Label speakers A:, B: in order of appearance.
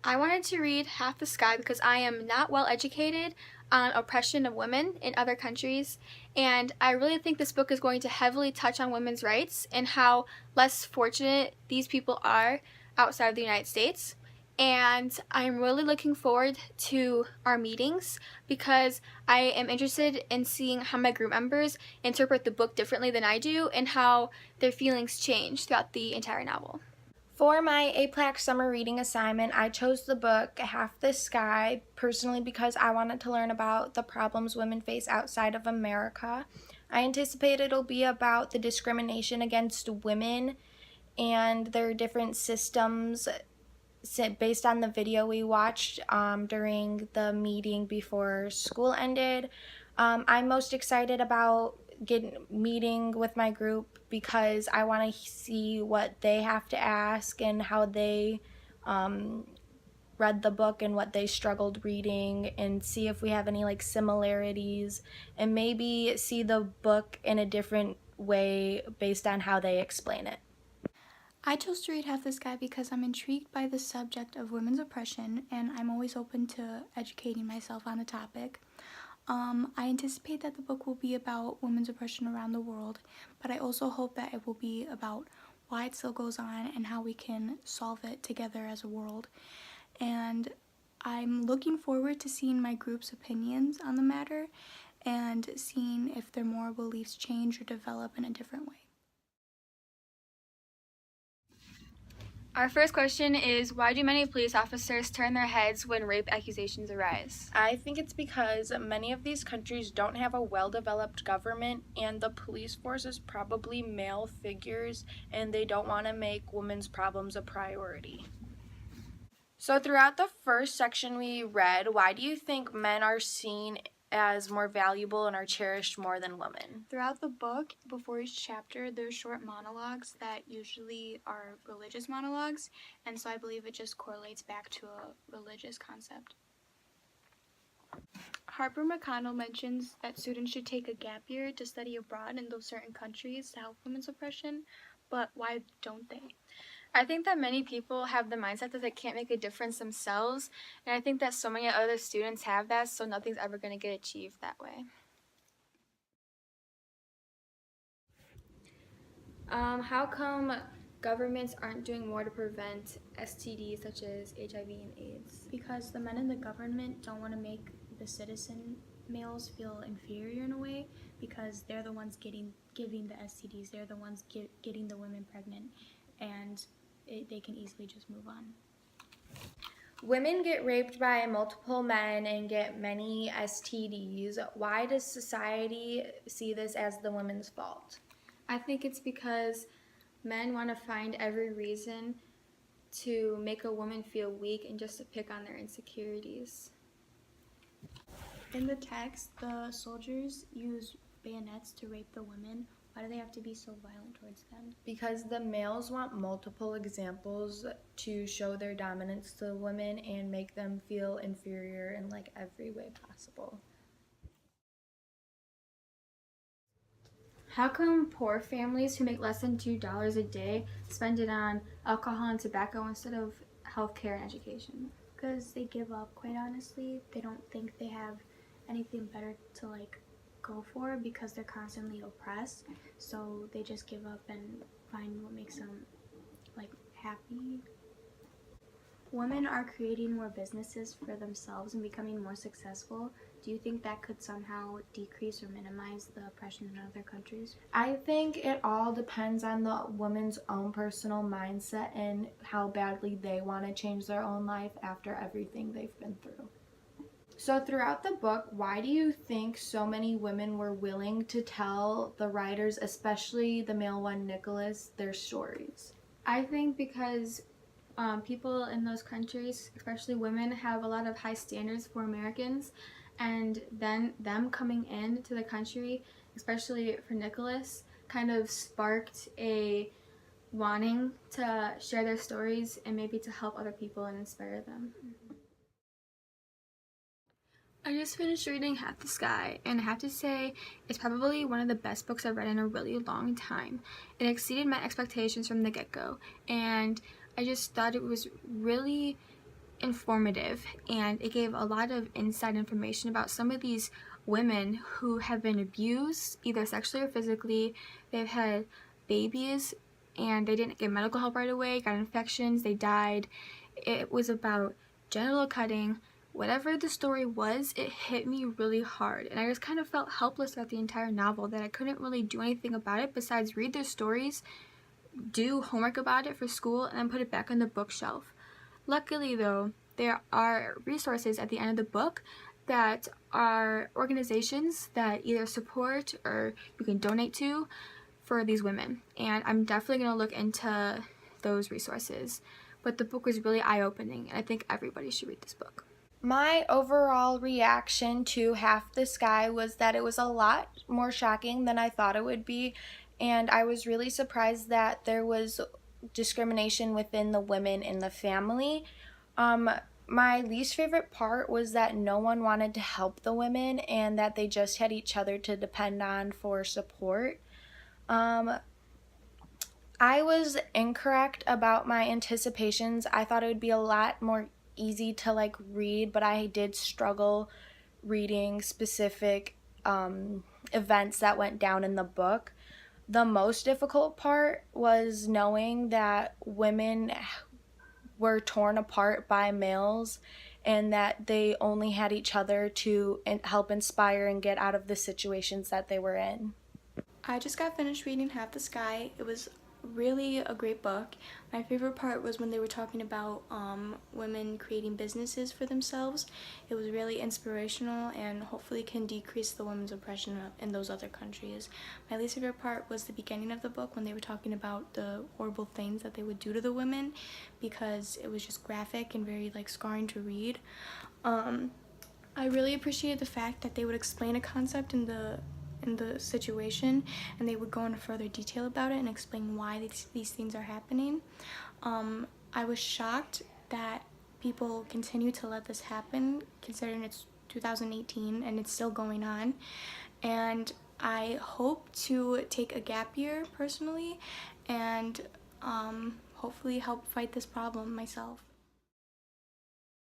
A: I wanted to read Half the Sky because I am not well educated on oppression of women in other countries, and I really think this book is going to heavily touch on women's rights and how less fortunate these people are outside of the United States. And I'm really looking forward to our meetings because I am interested in seeing how my group members interpret the book differently than I do and how their feelings change throughout the entire novel.
B: For my APLAC summer reading assignment, I chose the book Half the Sky personally because I wanted to learn about the problems women face outside of America. I anticipate it'll be about the discrimination against women and their different systems based on the video we watched during the meeting before school ended. I'm most excited about meeting with my group because I want to see what they have to ask and how they read the book and what they struggled reading, and see if we have any like similarities, and maybe see the book in a different way based on how they explain it.
C: I chose to read Half the Sky because I'm intrigued by the subject of women's oppression, and I'm always open to educating myself on the topic. I anticipate that the book will be about women's oppression around the world, but I also hope that it will be about why it still goes on and how we can solve it together as a world. And I'm looking forward to seeing my group's opinions on the matter and seeing if their moral beliefs change or develop in a different way.
A: Our first question is, why do many police officers turn their heads when rape accusations arise?
B: I think it's because many of these countries don't have a well-developed government, and the police force is probably male figures, and they don't want to make women's problems a priority. So throughout the first section we read, why do you think men are seen as more valuable and are cherished more than women?
C: Throughout the book, before each chapter, there's short monologues that usually are religious monologues, and so I believe it just correlates back to a religious concept. Harper McConnell mentions that students should take a gap year to study abroad in those certain countries to help women's oppression, but why don't they?
A: I think that many people have the mindset that they can't make a difference themselves, and I think that so many other students have that, so nothing's ever going to get achieved that way. How come governments aren't doing more to prevent STDs such as HIV and AIDS?
C: Because the men in the government don't want to make the citizen males feel inferior in a way, because they're the ones giving the STDs, they're the ones getting the women pregnant, and they can easily just move on.
B: Women get raped by multiple men and get many STDs. Why does society see this as the women's fault?
A: I think it's because men want to find every reason to make a woman feel weak and just to pick on their insecurities.
C: In the text, the soldiers use bayonets to rape the women. Why do they have to be so violent towards them?
B: Because the males want multiple examples to show their dominance to women and make them feel inferior in like every way possible.
A: How come poor families who make less than $2 a day spend it on alcohol and tobacco instead of healthcare and education?
C: Because they give up, quite honestly. They don't think they have anything better to go for because they're constantly oppressed, so they just give up and find what makes them happy. Women are creating more businesses for themselves and becoming more successful. Do you think that could somehow decrease or minimize the oppression in other countries?
B: I think it all depends on the woman's own personal mindset and how badly they want to change their own life after everything they've been through. So throughout the book, why do you think so many women were willing to tell the writers, especially the male one, Nicholas, their stories?
A: I think because people in those countries, especially women, have a lot of high standards for Americans, and then them coming into the country, especially for Nicholas, kind of sparked a wanting to share their stories and maybe to help other people and inspire them. I just finished reading Half the Sky, and I have to say it's probably one of the best books I've read in a really long time. It exceeded my expectations from the get-go, and I just thought it was really
D: informative, and it gave a lot of inside information about some of these women who have been abused, either sexually or physically. They've had babies and they didn't get medical help right away, got infections, they died. It was about genital cutting. Whatever the story was, it hit me really hard, and I just kind of felt helpless throughout the entire novel, that I couldn't really do anything about it besides read their stories, do homework about it for school, and then put it back on the bookshelf. Luckily though, there are resources at the end of the book that are organizations that either support or you can donate to for these women, and I'm definitely going to look into those resources. But the book was really eye-opening, and I think everybody should read this book.
B: My overall reaction to Half the Sky was that it was a lot more shocking than I thought it would be, and I was really surprised that there was discrimination within the women in the family. My least favorite part was that no one wanted to help the women and that they just had each other to depend on for support. I was incorrect about my anticipations. I thought it would be a lot more easy to like read, but I did struggle reading specific events that went down in the book. The most difficult part was knowing that women were torn apart by males and that they only had each other to help inspire and get out of the situations that they were in.
C: I just got finished reading Half the Sky. It was really a great book. My favorite part was when they were talking about women creating businesses for themselves. It was really inspirational and hopefully can decrease the women's oppression in those other countries. My least favorite part was the beginning of the book when they were talking about the horrible things that they would do to the women, because it was just graphic and very like scarring to read. I really appreciated the fact that they would explain a concept in the situation, and they would go into further detail about it and explain why these things are happening. I was shocked that people continue to let this happen, considering it's 2018 and it's still going on. And I hope to take a gap year personally and hopefully help fight this problem myself.